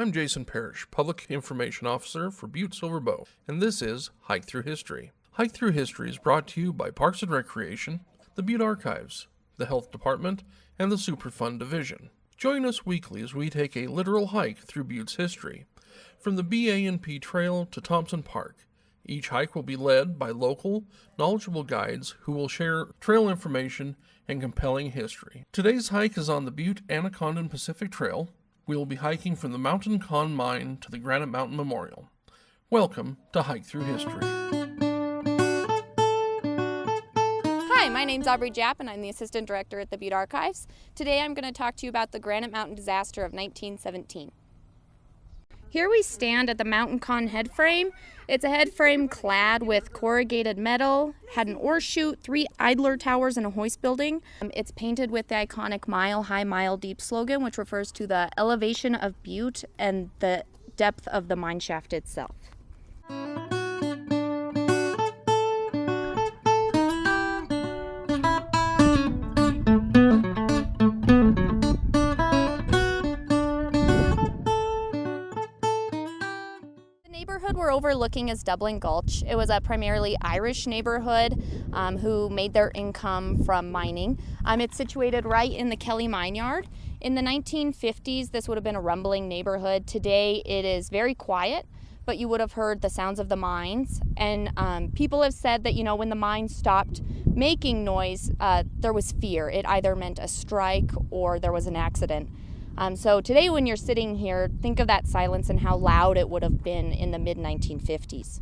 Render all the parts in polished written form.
I'm Jason Parrish, Public Information Officer for Butte-Silver Bow, and this is Hike Through History. Hike Through History is brought to you by Parks and Recreation, the Butte Archives, the Health Department, and the Superfund Division. Join us weekly as we take a literal hike through Butte's history, from the BA&P Trail to Thompson Park. Each hike will be led by local, knowledgeable guides who will share trail information and compelling history. Today's hike is on the Butte-Anaconda Pacific Trail. We will be hiking from the Mountain Con Mine to the Granite Mountain Memorial. Welcome to Hike Through History. Hi, my name's Aubrey Japp, and I'm the Assistant Director at the Butte Archives. Today I'm going to talk to you about the Granite Mountain disaster of 1917. Here we stand at the Mountain Con head frame. It's a head frame clad with corrugated metal, had an ore chute, 3 idler towers, and a hoist building. It's painted with the iconic Mile High, Mile Deep slogan, which refers to the elevation of Butte and the depth of the mine shaft itself. We're overlooking is Dublin Gulch. It was a primarily Irish neighborhood who made their income from mining. It's situated right in the Kelly Mine Yard. In the 1950s, this would have been a rumbling neighborhood. Today, it is very quiet, but you would have heard the sounds of the mines. And people have said that, when the mines stopped making noise, there was fear. It either meant a strike or there was an accident. So today when you're sitting here, think of that silence and how loud it would have been in the mid-1950s.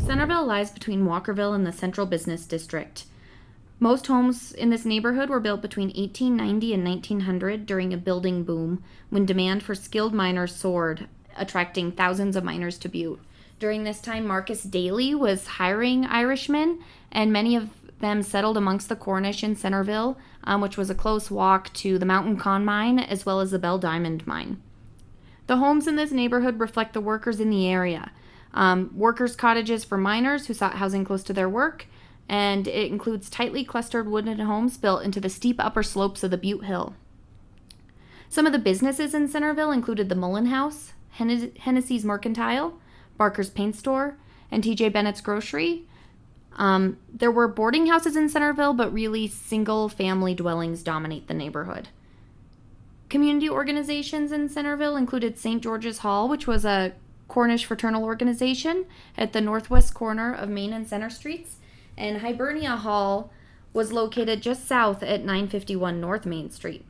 Centreville lies between Walkerville and the Central Business District. Most homes in this neighborhood were built between 1890 and 1900 during a building boom when demand for skilled miners soared, attracting thousands of miners to Butte. During this time, Marcus Daly was hiring Irishmen, and many of them settled amongst the Cornish in Centreville, which was a close walk to the Mountain Con Mine as well as the Bell Diamond Mine. The homes in this neighborhood reflect the workers in the area. Workers' cottages for miners who sought housing close to their work, and it includes tightly clustered wooden homes built into the steep upper slopes of the Butte Hill. Some of the businesses in Centreville included the Mullen House, Hennessy's Mercantile, Barker's Paint Store, and T.J. Bennett's Grocery. There were boarding houses in Centreville, but really single-family dwellings dominate the neighborhood. Community organizations in Centreville included St. George's Hall, which was a Cornish fraternal organization at the northwest corner of Main and Center Streets, and Hibernia Hall was located just south at 951 North Main Street.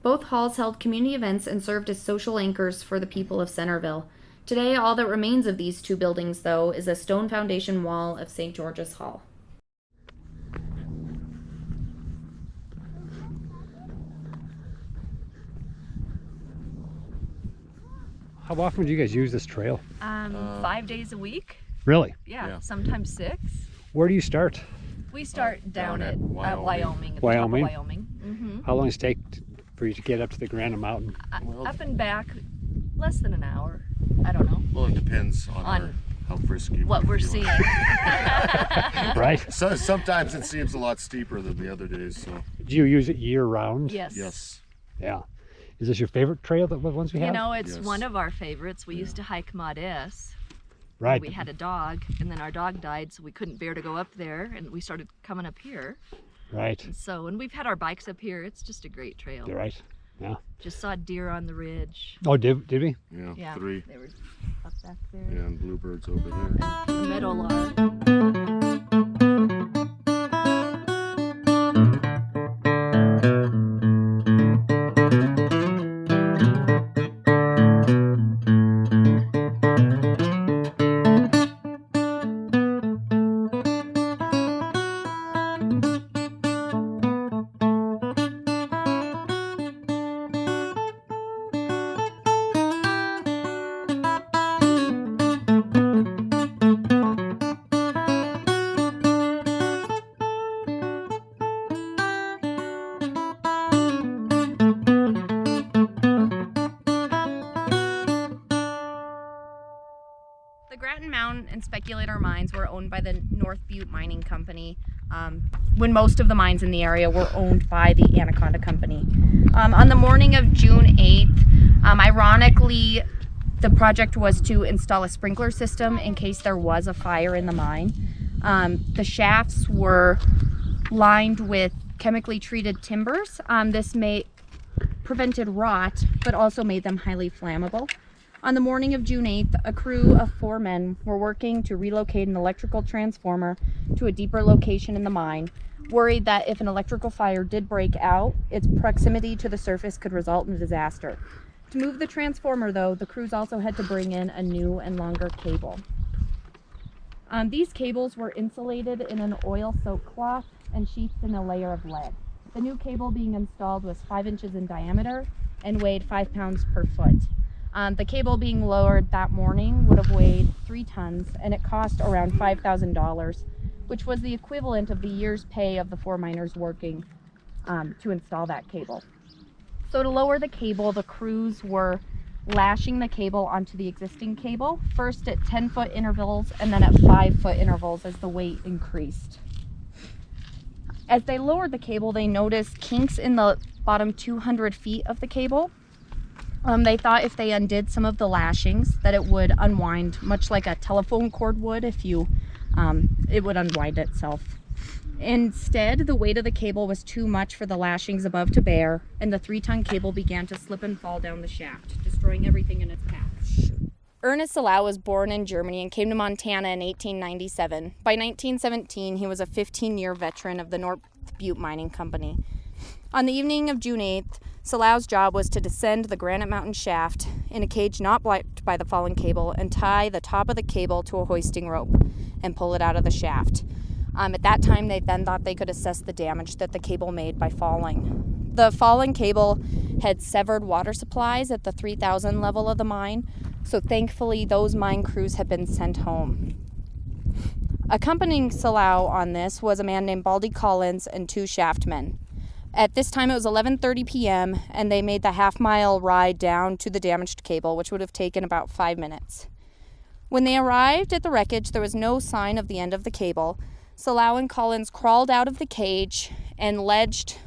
Both halls held community events and served as social anchors for the people of Centreville. Today, all that remains of these two buildings, though, is a stone foundation wall of St. George's Hall. How often do you guys use this trail? 5 days a week. Really? Yeah, sometimes 6. Where do you start? We start down at Wyoming. At the top of Wyoming. Mm-hmm. How long does it take for you to get up to the Granite Mountain? Up and back, less than an hour. I don't know. Well, it depends on how frisky what we're seeing. Right. So sometimes it seems a lot steeper than the other days. So. Do you use it year round? Yes. Yes. Yeah. Is this your favorite trail that ones we have? It's one of our favorites. We used to hike Maud S. Right. We had a dog, and then our dog died, so we couldn't bear to go up there, and we started coming up here. Right. And we've had our bikes up here. It's just a great trail. You're right. Yeah. Just saw deer on the ridge. Oh, did we? Yeah, 3. They were up back there. Yeah, and bluebirds over there. And the meadowlark. and Speculator mines were owned by the North Butte Mining Company, when most of the mines in the area were owned by the Anaconda Company. On the morning of June 8th, ironically, the project was to install a sprinkler system in case there was a fire in the mine. The shafts were lined with chemically treated timbers. This prevented rot, but also made them highly flammable. On the morning of June 8th, a crew of 4 men were working to relocate an electrical transformer to a deeper location in the mine, worried that if an electrical fire did break out, its proximity to the surface could result in a disaster. To move the transformer, though, the crews also had to bring in a new and longer cable. These cables were insulated in an oil-soaked cloth and sheathed in a layer of lead. The new cable being installed was 5 inches in diameter and weighed 5 pounds per foot. The cable being lowered that morning would have weighed 3 tons, and it cost around $5,000, which was the equivalent of the year's pay of the 4 miners working to install that cable. So to lower the cable, the crews were lashing the cable onto the existing cable, first at 10-foot intervals and then at 5-foot intervals as the weight increased. As they lowered the cable, they noticed kinks in the bottom 200 feet of the cable. They thought if they undid some of the lashings that it would unwind, much like a telephone cord would if you, it would unwind itself. Instead, the weight of the cable was too much for the lashings above to bear, and the 3-ton cable began to slip and fall down the shaft, destroying everything in its path. Ernest Salau was born in Germany and came to Montana in 1897. By 1917, he was a 15-year veteran of the North Butte Mining Company. On the evening of June 8th, Salau's job was to descend the Granite Mountain shaft in a cage not blocked by the fallen cable and tie the top of the cable to a hoisting rope and pull it out of the shaft. At that time, they then thought they could assess the damage that the cable made by falling. The fallen cable had severed water supplies at the 3,000 level of the mine, so thankfully those mine crews had been sent home. Accompanying Salau on this was a man named Baldy Collins and 2 shaft men. At this time, it was 11:30 p.m., and they made the half-mile ride down to the damaged cable, which would have taken about 5 minutes. When they arrived at the wreckage, there was no sign of the end of the cable. Salau and Collins crawled out of the cage and ledged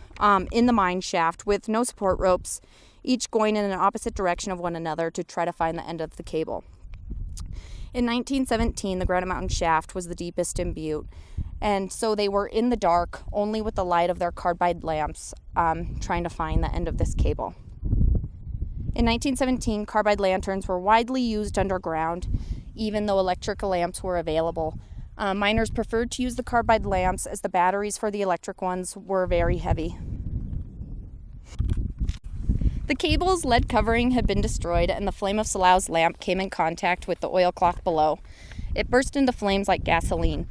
in the mine shaft with no support ropes, each going in an opposite direction of one another to try to find the end of the cable. In 1917, the Granite Mountain shaft was the deepest in Butte, and so they were in the dark, only with the light of their carbide lamps, trying to find the end of this cable. In 1917, carbide lanterns were widely used underground, even though electric lamps were available. Miners preferred to use the carbide lamps as the batteries for the electric ones were very heavy. The cable's lead covering had been destroyed, and the flame of Salau's lamp came in contact with the oil cloth below. It burst into flames like gasoline.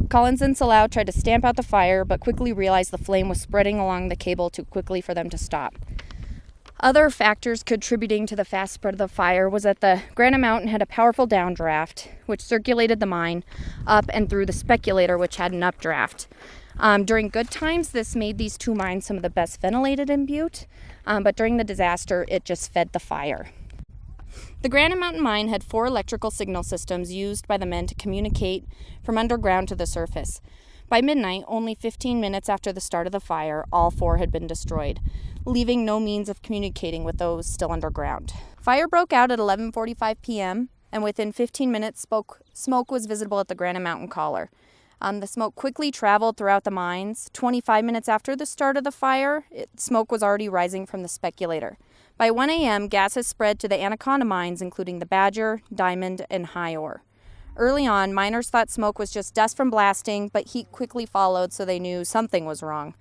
Collins and Salau tried to stamp out the fire, but quickly realized the flame was spreading along the cable too quickly for them to stop. Other factors contributing to the fast spread of the fire was that the Granite Mountain had a powerful downdraft, which circulated the mine up and through the Speculator, which had an updraft. During good times, this made these 2 mines some of the best ventilated in Butte, but during the disaster, it just fed the fire. The Granite Mountain Mine had 4 electrical signal systems used by the men to communicate from underground to the surface. By midnight, only 15 minutes after the start of the fire, all 4 had been destroyed, leaving no means of communicating with those still underground. Fire broke out at 11:45 p.m., and within 15 minutes, smoke was visible at the Granite Mountain collar. The smoke quickly traveled throughout the mines. 25 minutes after the start of the fire, smoke was already rising from the Speculator. By 1 a.m., gases spread to the Anaconda mines, including the Badger, Diamond, and High Ore. Early on, miners thought smoke was just dust from blasting, but heat quickly followed, so they knew something was wrong.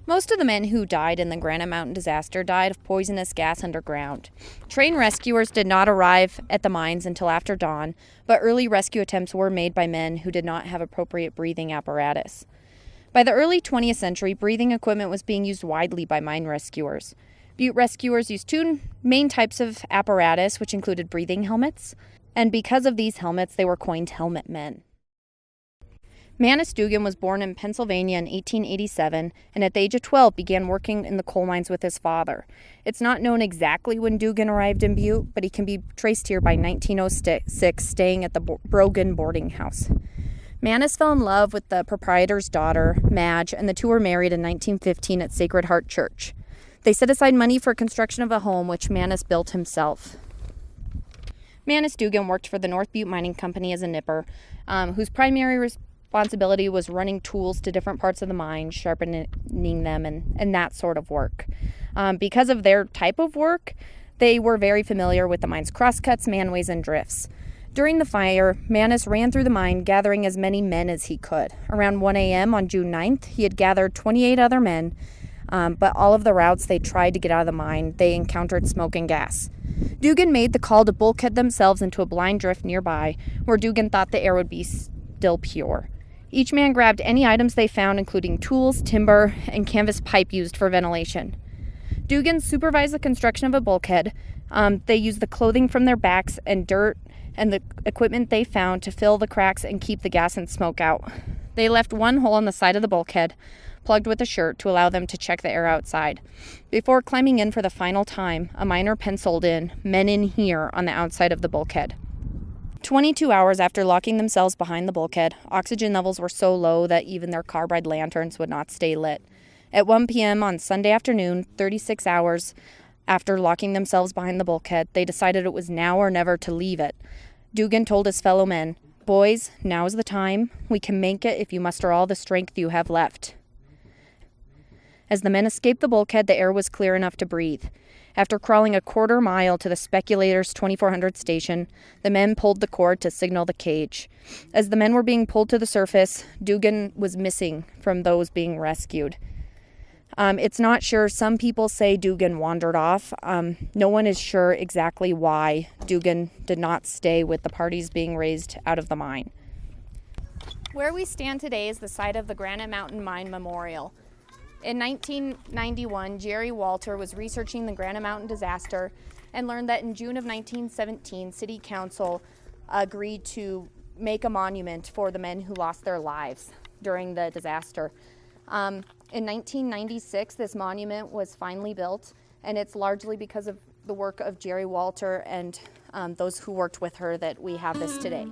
Most of the men who died in the Granite Mountain disaster died of poisonous gas underground. Train rescuers did not arrive at the mines until after dawn, but early rescue attempts were made by men who did not have appropriate breathing apparatus. By the early 20th century, breathing equipment was being used widely by mine rescuers. Butte rescuers used 2 main types of apparatus, which included breathing helmets, and because of these helmets, they were coined helmet men. Manus Dugan was born in Pennsylvania in 1887 and at the age of 12 began working in the coal mines with his father. It's not known exactly when Dugan arrived in Butte, but he can be traced here by 1906, staying at the Brogan boarding house. Manus fell in love with the proprietor's daughter, Madge, and the two were married in 1915 at Sacred Heart Church. They set aside money for construction of a home, which Manus built himself. Manus Dugan worked for the North Butte Mining Company as a nipper, whose primary responsibility was running tools to different parts of the mine, sharpening them, and that sort of work. Because of their type of work, they were very familiar with the mine's crosscuts, manways, and drifts. During the fire, Manus ran through the mine, gathering as many men as he could. Around 1 a.m. on June 9th, he had gathered 28 other men, but all of the routes they tried to get out of the mine, they encountered smoke and gas. Dugan made the call to bulkhead themselves into a blind drift nearby, where Dugan thought the air would be still pure. Each man grabbed any items they found, including tools, timber, and canvas pipe used for ventilation. Dugan supervised the construction of a bulkhead. They used the clothing from their backs and dirt and the equipment they found to fill the cracks and keep the gas and smoke out. They left one hole on the side of the bulkhead, plugged with a shirt to allow them to check the air outside. Before climbing in for the final time, a miner penciled in, "Men in here," on the outside of the bulkhead. 22 hours after locking themselves behind the bulkhead, oxygen levels were so low that even their carbide lanterns would not stay lit. At 1 p.m. on Sunday afternoon, 36 hours after locking themselves behind the bulkhead, they decided it was now or never to leave it. Dugan told his fellow men, "Boys, now is the time. We can make it if you muster all the strength you have left." As the men escaped the bulkhead, the air was clear enough to breathe. After crawling a quarter mile to the Speculator's 2400 station, the men pulled the cord to signal the cage. As the men were being pulled to the surface, Dugan was missing from those being rescued. It's not sure. Some people say Dugan wandered off. No one is sure exactly why Dugan did not stay with the parties being raised out of the mine. Where we stand today is the site of the Granite Mountain Mine Memorial. In 1991, Jerry Walter was researching the Granite Mountain disaster and learned that in June of 1917, City Council agreed to make a monument for the men who lost their lives during the disaster. In 1996, this monument was finally built, and it's largely because of the work of Jerry Walter and those who worked with her that we have this today.